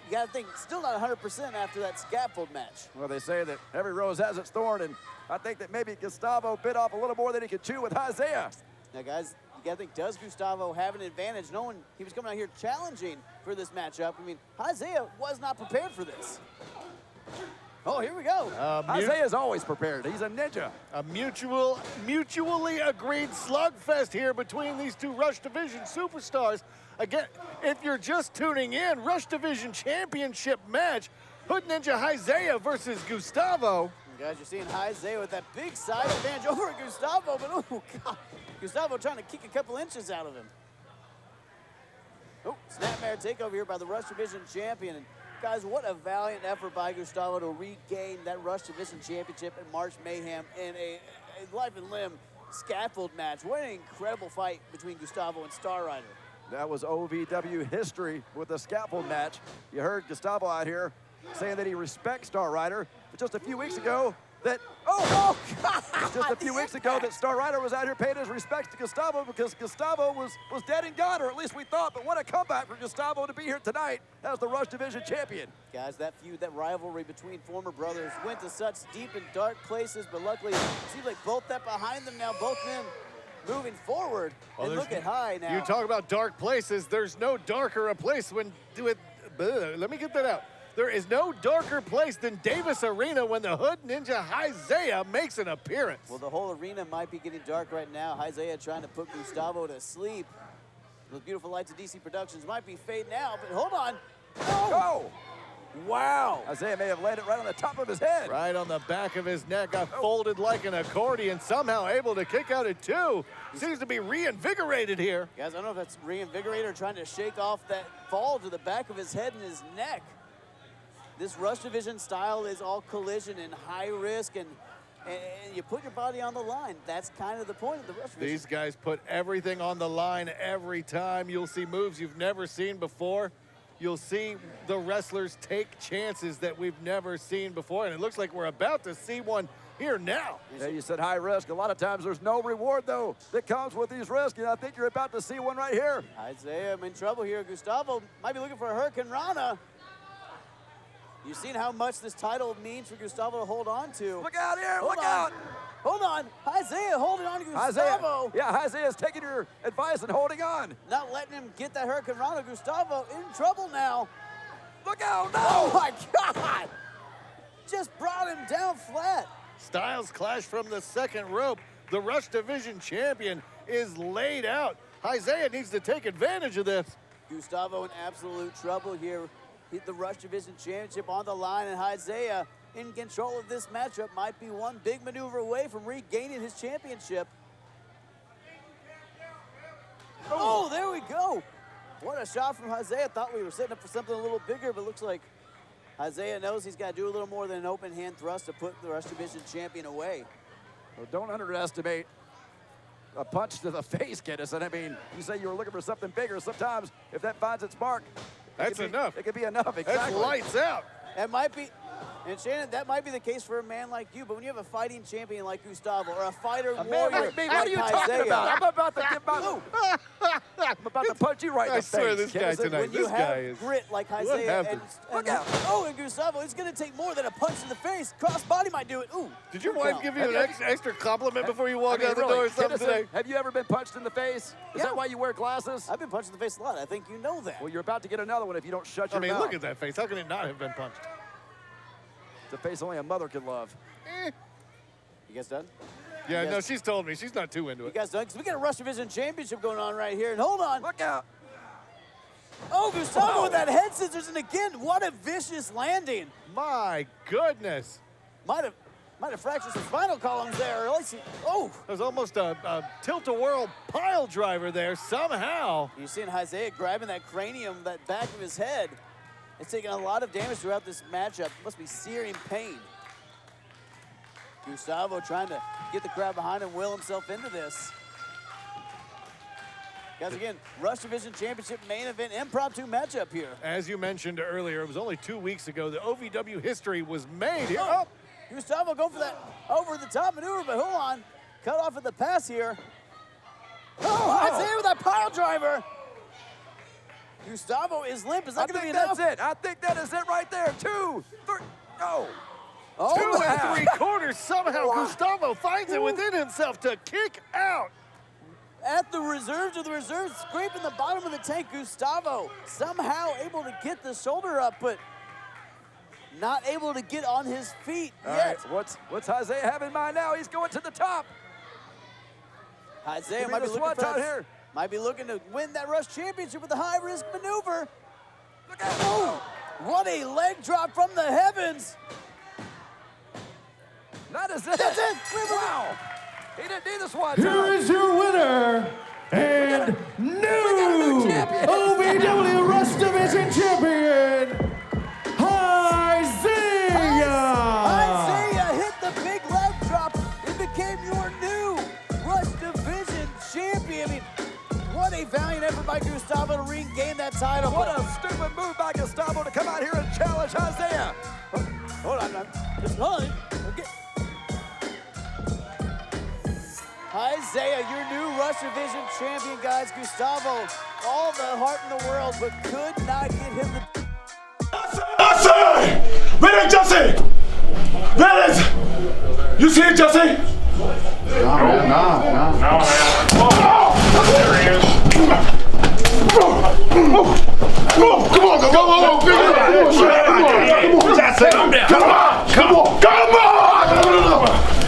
You gotta think, still not 100% after that scaffold match. Well, they say that every rose has its thorn, and I think that maybe Gustavo bit off a little more than he could chew with Hy Zaya. Now, guys, you gotta think, does Gustavo have an advantage knowing he was coming out here challenging for this matchup? I mean, Hy Zaya was not prepared for this. Oh, here we go. Hy Zaya's always prepared. He's a ninja. A mutually agreed slugfest here between these two Rush Division superstars. Again, if you're just tuning in, Rush Division Championship match, Hood Ninja Hy Zaya versus Gustavo. And guys, you're seeing Hy Zaya with that big side advantage over Gustavo, but oh, God. Gustavo trying to kick a couple inches out of him. Oh, snapmare takeover here by the Rush Division champion. And guys, what a valiant effort by Gustavo to regain that Rush Division Championship in March Mayhem in a life and limb scaffold match. What an incredible fight between Gustavo and Star Rider. That was OVW history with the scaffold match. You heard Gustavo out here saying that he respects Star Rider, but just a few weeks ago that, God! Just a few weeks ago that Star Rider was out here paying his respects to Gustavo because Gustavo was dead and gone, or at least we thought, but what a comeback for Gustavo to be here tonight as the Rush Division champion. Guys, that feud, that rivalry between former brothers went to such deep and dark places, but luckily it seems like both that behind them now, both men moving forward. Well, and look at Hy now. You talk about dark places. There's no darker a place when let me get that out. There is no darker place than Davis Arena when the Hood Ninja Hy Zaya makes an appearance. Well, the whole arena might be getting dark right now. Hy Zaya trying to put Gustavo to sleep. Those beautiful lights of DC Productions might be fading out, but hold on. Oh! Wow. Hy Zaya may have landed right on the top of his head. Right on the back of his neck, got folded like an accordion, somehow able to kick out at two. Seems to be reinvigorated here. Guys, I don't know if that's reinvigorated or trying to shake off that fall to the back of his head and his neck. This Rush Division style is all collision and high risk, and you put your body on the line. That's kind of the point of the Rush Division. These guys put everything on the line every time. You'll see moves you've never seen before. You'll see the wrestlers take chances that we've never seen before, and it looks like we're about to see one here now. Yeah, you said high risk. A lot of times there's no reward, though, that comes with these risks, and I think you're about to see one right here. Hy Zaya in trouble here. Gustavo might be looking for a Hurricane Rana. You've seen how much this title means for Gustavo to hold on to. Look out here, look out. Hold on, Hy Zaya holding on to Gustavo. Hy Zaya's taking your advice and holding on. Not letting him get that Hurricane Rana. Gustavo in trouble now. Look out, no! Oh my God! Just brought him down flat. Styles clash from the second rope. The Rush Division champion is laid out. Hy Zaya needs to take advantage of this. Gustavo in absolute trouble here. Hit the Rush Division Championship on the line, and Hy Zaya in control of this matchup might be one big maneuver away from regaining his championship. Oh, there we go. What a shot from Hy Zaya. Thought we were setting up for something a little bigger, but looks like Hy Zaya knows he's got to do a little more than an open hand thrust to put the Rush Division champion away. Well, don't underestimate a punch to the face, Giddison. I mean, you say you were looking for something bigger. Sometimes, if that finds its mark, that's enough. It could be enough, exactly. That's lights out. It might be, and Shannon, that might be the case for a man like you, but when you have a fighting champion like Gustavo or a fighter warrior man like me, what are you talking about? I'm about to give my I'm about to punch you right in the face. I swear this guy tonight, when you have grit like Hy Zaya and Gustavo, it's going to take more than a punch in the face. Cross body might do it. Ooh. Did your wife give you an extra compliment before you walk out the door or something today? Have you ever been punched in the face? Is that why you wear glasses? I've been punched in the face a lot. I think you know that. Well, you're about to get another one if you don't shut your mouth. I mean, look at that face. How can it not have been punched? It's a face only a mother can love. You guys done? Yeah, You no, guys- she's told me. She's not too into You it. guys done? Because we got a Rush Division Championship going on right here. And hold on. Look out. Oh, Gustavo with that head scissors. And again, what a vicious landing. My goodness. Might have fractured some spinal columns there. At least oh. There's almost a tilt-a-whirl pile driver there somehow. You're seeing Hy Zaya grabbing that cranium, that back of his head. It's taking a lot of damage throughout this matchup. Must be searing pain. Gustavo trying to get the crowd behind him, will himself into this. Guys, again, Rush Division Championship main event impromptu matchup here. As you mentioned earlier, it was only 2 weeks ago the OVW history was made here. Oh, Gustavo go for that over-the-top maneuver, but hold on. Cut off at the pass here. Oh, Hy Zaya with that pile driver. Gustavo is limp. Is that going to be enough? That's it. I think that is it right there. 2, 3, no. Oh, 2 wow. 3/4. Somehow Gustavo finds it within himself to kick out. At the reserves of the reserves, scraping the bottom of the tank. Gustavo somehow able to get the shoulder up, but not able to get on his feet All yet. right, what's Hy Zaya have in mind now? He's going to the top. Hy Zaya Give me might be the looking swat for out that, here. might be looking to win that Rush Championship with a high-risk maneuver. Look out! Oh, what a leg drop from the heavens! That is it. That's it. Wow. He didn't need the swat. Here is your winner and new OVW Rush Division Champion, Hy Zaya. Hy Zaya hit the big leg drop. It became your new Rush Division Champion. I mean, what a valiant effort by Gustavo to regain that title. What a stupid move by Gustavo to come out here and challenge Hy Zaya. Hold on, just hold on. Okay. Hy Zaya, your new Rush Division champion, guys. Gustavo, all the heart in the world, but could not get him the... Jesse! Where is Jesse? Where is... You see it, Jesse? No. Oh,